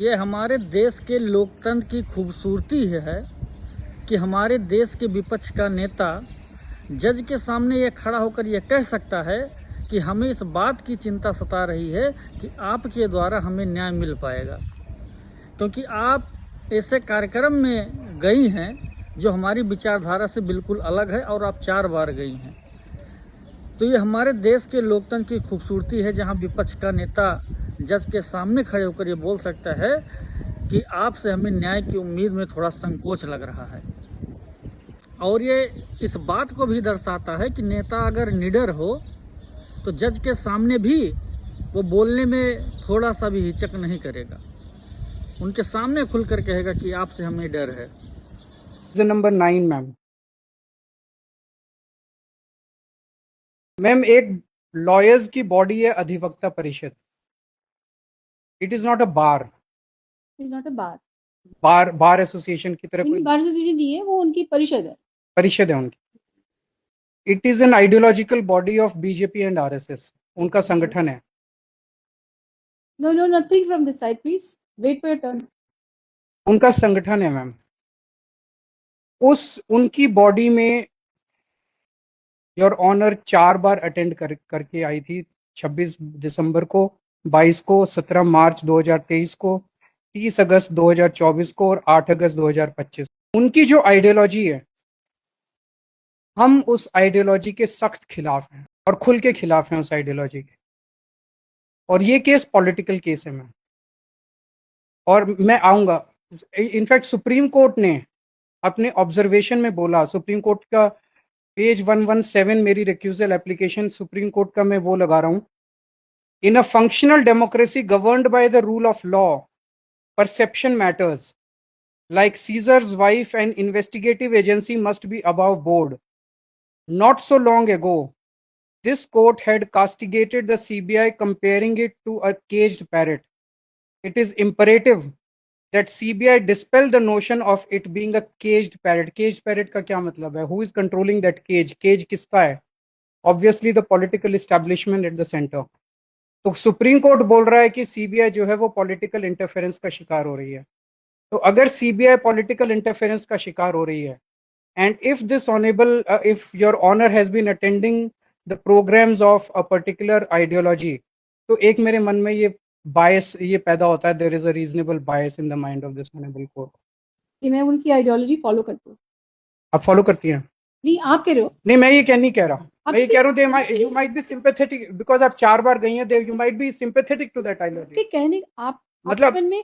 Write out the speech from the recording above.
ये हमारे देश के लोकतंत्र की खूबसूरती है कि हमारे देश के विपक्ष का नेता जज के सामने ये खड़ा होकर ये कह सकता है कि हमें इस बात की चिंता सता रही है कि आपके द्वारा हमें न्याय मिल पाएगा, क्योंकि आप ऐसे कार्यक्रम में गई हैं जो हमारी विचारधारा से बिल्कुल अलग है और आप 4 बार गई हैं। तो ये हमारे देश के लोकतंत्र की खूबसूरती है, जहां विपक्ष का नेता जज के सामने खड़े होकर ये बोल सकता है कि आपसे हमें न्याय की उम्मीद में थोड़ा संकोच लग रहा है। और ये इस बात को भी दर्शाता है कि नेता अगर निडर हो तो जज के सामने भी वो बोलने में थोड़ा सा भी हिचक नहीं करेगा, उनके सामने खुलकर कहेगा कि आपसे हमें डर है। Number 9 ma'am. मैम, एक लॉयर्स की बॉडी है अधिवक्ता परिषद। It is not a bar. Is not a bar. Bar association की तरह कोई बार एसोसिएशन नहीं है, वो उनकी परिषद है। परिषद है उनकी। It is an ideological body of BJP and RSS. उनका संगठन है। No no, nothing from this side, please wait for your turn. उनका संगठन है मैम। उनकी बॉडी में योर ऑनर 4 बार अटेंड करके आई थी। 26 दिसंबर को, 22 को, 17 मार्च 2023 को, 30 अगस्त 2024 को और 8 अगस्त 2025। उनकी जो आइडियोलॉजी है, हम उस आइडियोलॉजी के सख्त खिलाफ हैं और खुल के खिलाफ हैं उस आइडियोलॉजी के। और ये केस पॉलिटिकल केस है मैम। और मैं आऊंगा, इनफैक्ट सुप्रीम कोर्ट ने अपने ऑब्जर्वेशन में बोला, सुप्रीम कोर्ट का पेज 117 मेरी रिक्यूजल एप्लीकेशन सुप्रीम कोर्ट का मैं वो लगा रहा हूं। In a functional democracy governed by the rule of law, perception matters. Like Caesar's wife, an investigative agency must be above board. Not so long ago, this court had castigated the CBI, comparing it to a caged parrot. It is imperative that CBI dispel the notion of it being a caged parrot. Caged parrot का क्या मतलब है? Who is controlling that cage? Cage किसका है? Obviously the political establishment at the center. तो supreme court बोल रहा है कि सीबीआई जो है वो पॉलिटिकल इंटरफेरेंस का शिकार हो रही है। तो अगर सीबीआई पॉलिटिकल इंटरफेरेंस का शिकार हो रही है, and if this honourable if your honour has been attending the programmes of a particular ideology, तो एक मेरे मन में ये बायस ये पैदा होता है, there is a reasonable bias in the mind of this honourable court. कि मैं उनकी आइडियोलॉजी फॉलो करती हूँ। आप फॉलो करती हैं? नहीं, आप कह रहे हो। नहीं, मैं ये नहीं कह रहा। अब मैं ये कह रहा हूँ you might be sympathetic because आप 4 बार गई हैं, you might be sympathetic to that ideology. कहने आप मतलब में